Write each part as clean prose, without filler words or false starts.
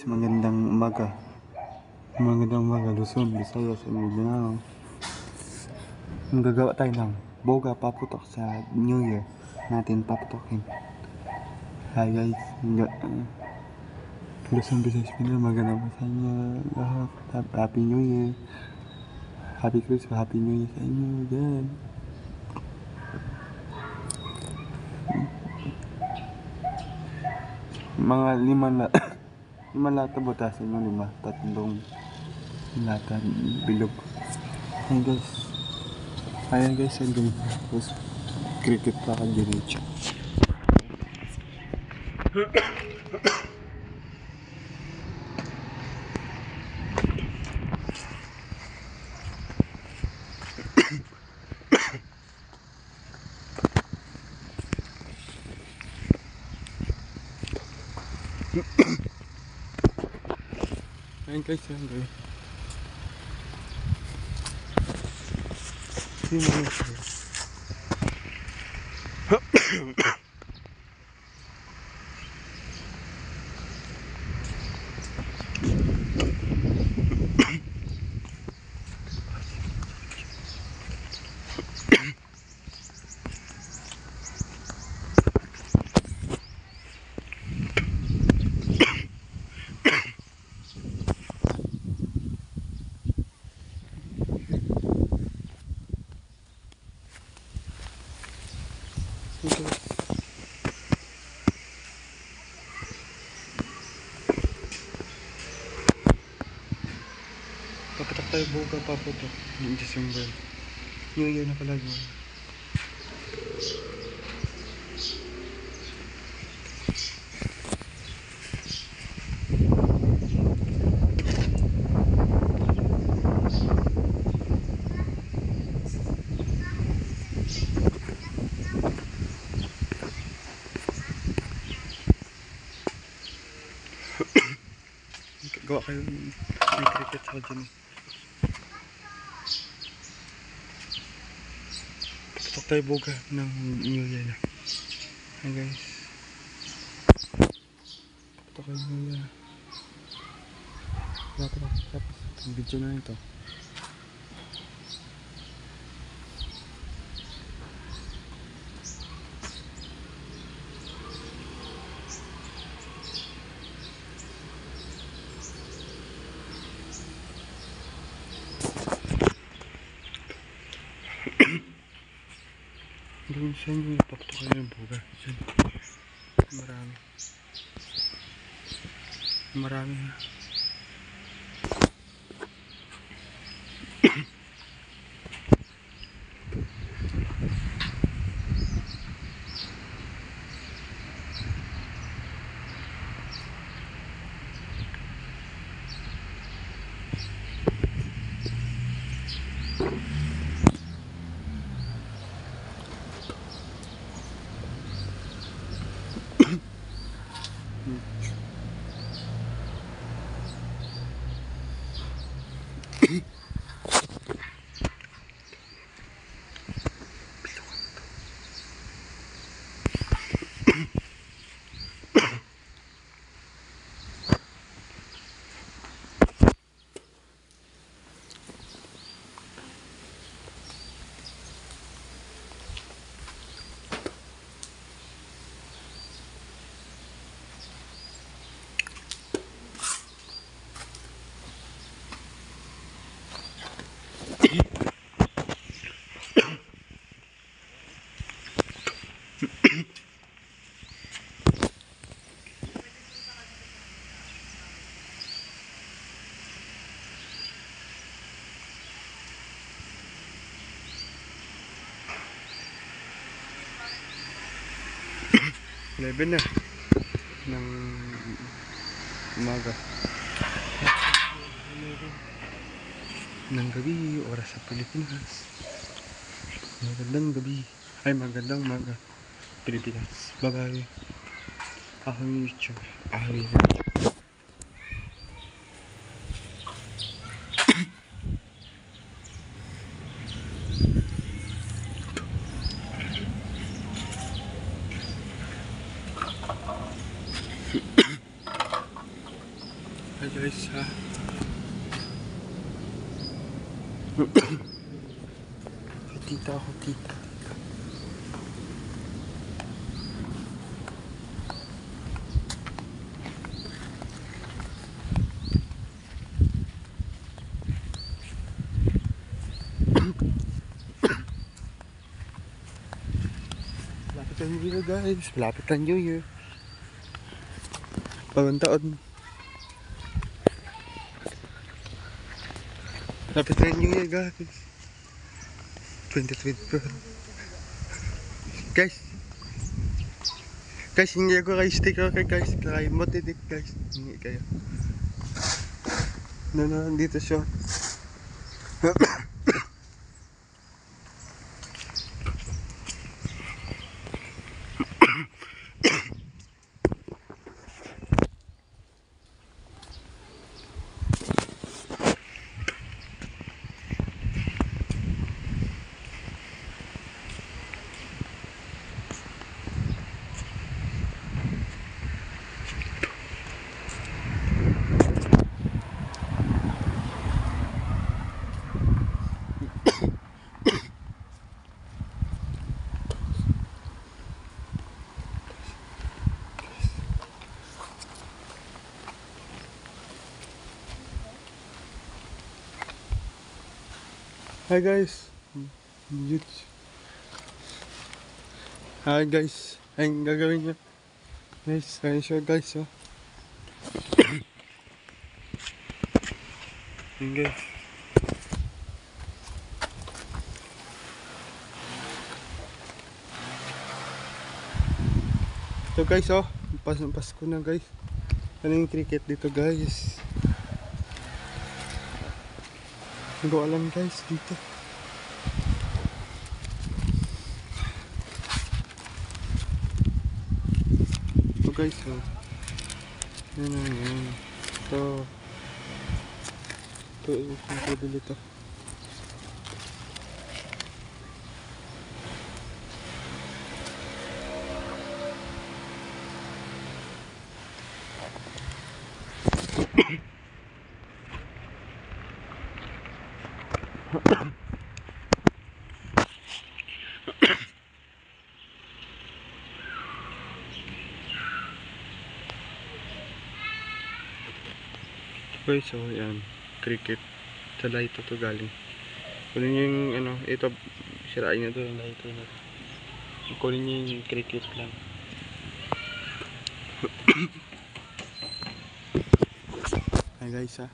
magandang umaga. Magandang umaga, Luzon, Visayas, Mindanao. Gagawa tayo ng boga paputok sa New Year natin paputokin. Hi guys, Luzon, Visayas, Mindanao, magandang umaga sa inyo lahat. Happy New Year. Happy Christmas, Happy New Year sa inyo dyan. Mga lima lata butasin mo, 3 lata bilog. Ayan guys, hanggang tapos cricket pa ka diretso. Ayan guys, papatak tayo buka paputok ng December. New Year na pala yun. Gawa kayo may cricket sa dyan. Papatak tayo buka ng New Year na. Hey guys, papatak tayo New Year. Tapos ang video na ito. Doon sa inyo, papatak kayo ng buka. Marami na. Eleven na ng umaga ng gabi, oras sa Pilipinas. Magandang gabi, magandang umaga Pilipinas. Bye bye. Ako yung YouTube. Hi guys, ha. Tita ako, tita. Malapit ang New Year guys, malapit ang New Year. Bagong taon. Malapit ang New Year guys. 2024. Guys, hindi ako kayo sticker kay guys. Kaya motivate guys. Hindi kayo. Nandito siya. Hi guys. Hi guys. Ang gagawin niyo. Guys, ayun siya guys, oh. Ayun guys. So guys, oh. Pasko na guys. Ano yung cricket dito guys? Hindi ko alam guys dito. So guys, oh. Yan. Ito yung pwede ito. Okay, so yan, cricket sa lighto to galing. Kunin nyo yung ano, ito, sirain nyo to yung lighto na to. Kunin nyo yung cricket lang. Hi guys, ha.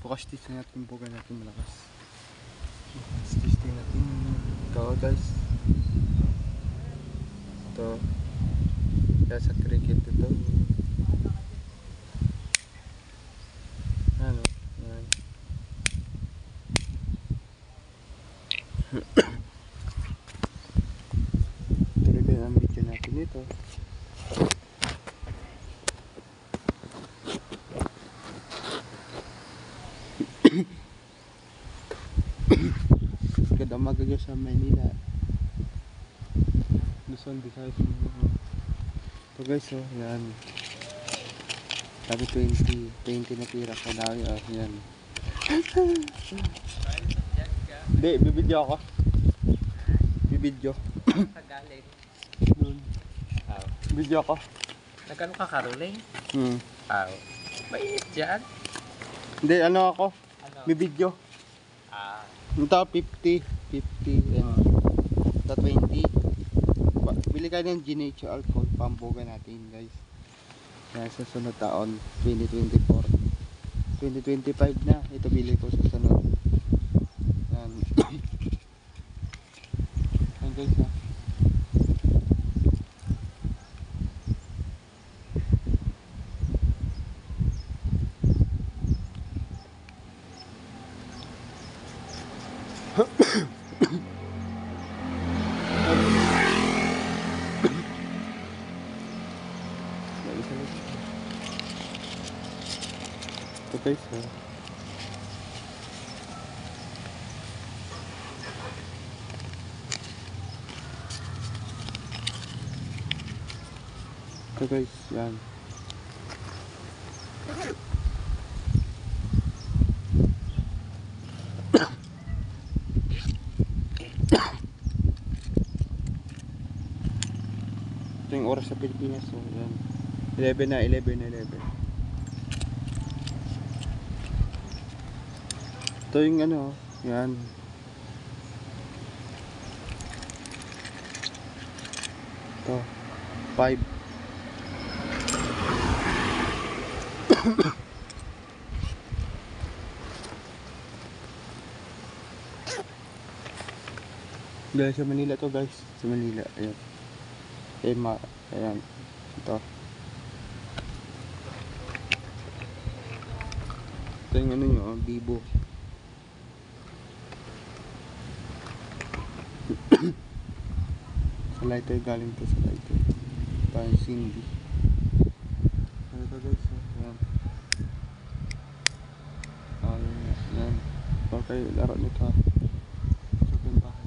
Bukas testing natin, buka natin malakas. Bukas testing natin. Ito guys. Ito. Kaya sa cricket ito. Ano? Yan. Talaga ang video natin ito. Ganda magagyo sa Manila. Luzon, Visayas. So guys, so yan. Sabi 20 na tira sa dami. Oh, yan. Hindi, bibidyo ako. Bibidyo. Kagaling. Bibidyo ako. Nagkano ka karuling? Aw. Mainit dyan. Hindi, ano ako? Ano? Bibidyo. Ito 50 and ito 20. Bili ka ng Ginature alcohol, pambuga natin guys. Yan sa sunod taon 2024. 2025 na, ito bili ko sa sunod. Yan. Yan guys, ha. Ito guys, oh. Ito guys, yan. Ito yung oras sa Pilipinas, so yan. 11 na, 11 na, 11. Ito yung ano, yan. Ito, 5. Dahil sa Manila to guys, sa Manila, ayan. Ayan, ito. Ito yung ano nyo, Vivo. Sa lighter, galing to sa lighter. Parang Cindy. Ano to guys, ayan. Ayan. Baka kayo laro nito. Sa bahay.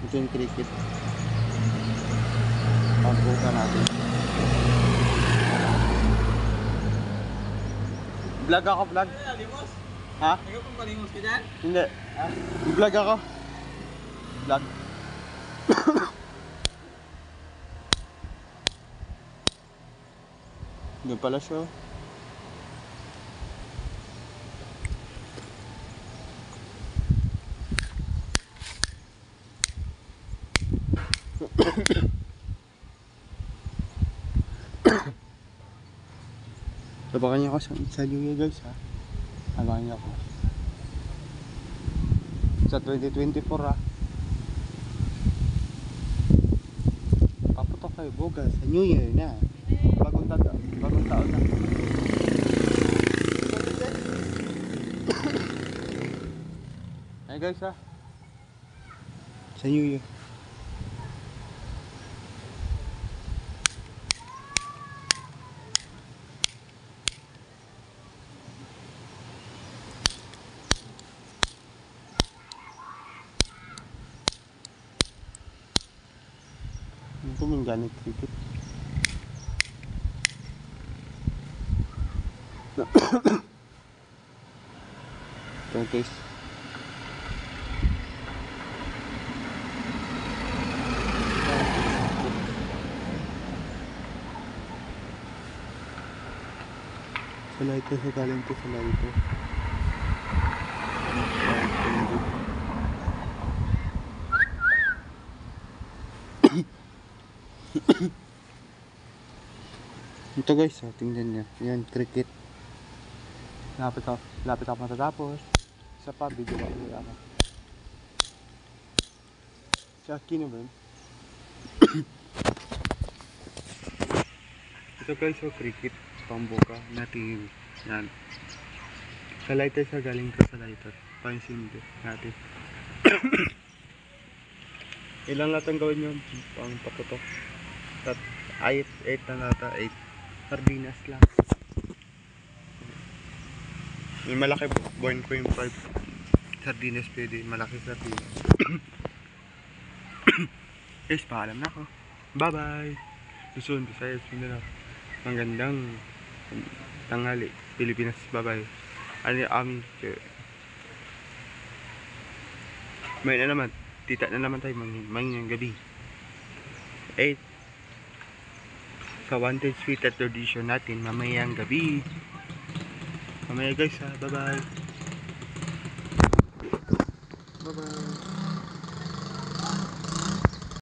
Ito yung cricket. Pagbuka natin. Vlog ako, vlog. Ha? Ikaw kung palimos ka dyan? Hindi. Vlog ako. Vlog. Doon pala siya. Abangan niyo ako sa New Year guys ha. Abangan niyo ako. Sa 2024 ha. Paputok kayo boga sa New Year na. Bagong taon na. Ay guys ha. Sa New Year. Ito yung ganit cricket. Ito yung case. Sa lighter, sa galing to sa lighter. Ito guys, tingnan niya. Yan, cricket. Lapit ako matatapos. Isa pa, video ba ako. Sa akin ba? Ito guys, cricket. Pambuka natin. Yan. Sa lighter siya, galing to sa lighter. Pansindi natin. Ilang natin gawin yun? Pang paputok. 8 na nata, 8. Sardinas lang. Yung malaki, 1.5. Sardinas pwede, malaki sardinas. Guys, paalam na ako. Bye bye. Susunod sa iyo. Magandang tanghali. Pilipinas, bye bye. May na naman. Tita na naman tayo manging gabi. 8 sa Wanted Sweet at tradition natin mamayang gabi. Mamaya guys ha. Bye bye. Bye bye.